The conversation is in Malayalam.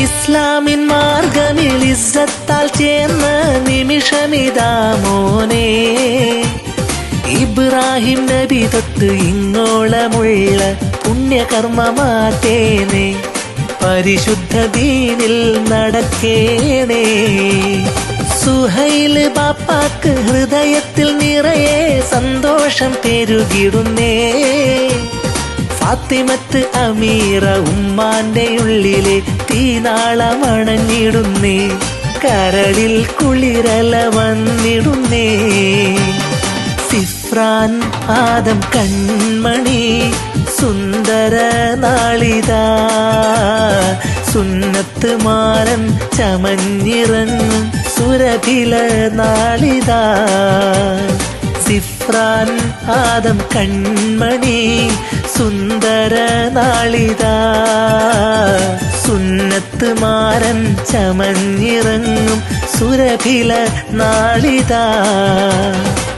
ഇസ്ലാമിൻ മാർഗമിൽ ഇസ്സത്താൽ ചേർന്ന നിമിഷമിതാ മോനെ. ഇബ്രാഹിം നബി തൊട്ട് ഇങ്ങോളമുള്ള പുണ്യകർമ്മമാറ്റേനെ. പരിശുദ്ധ ദീനിൽ നടക്കേണേ. സുഹൈൽ ബാപ്പാക്ക് ഹൃദയത്തിൽ നിറയെ സന്തോഷം പെരുകിടുന്നേ. ഫാത്തിമത്ത് അമീറ ഉമ്മാന്റെ ഉള്ളിലെ തീനാളമണഞ്ഞിടുന്നേ. കരളിൽ കുളിരല വന്നിടുന്നേ. സിഫ്രാൻ ആദം കൺമണി സുന്ദര നാളിതാ. സുന്നത്ത് മാരൻ ചമഞ്ഞിറങ്ങും സുരഭില നാളിതാ. സിഫ്രാൻ ആദം കൺമണി സുന്ദര നാളിതാ. സുന്നത്ത് മാരൻ ചമഞ്ഞിറങ്ങും സുരഭില നാളിതാ.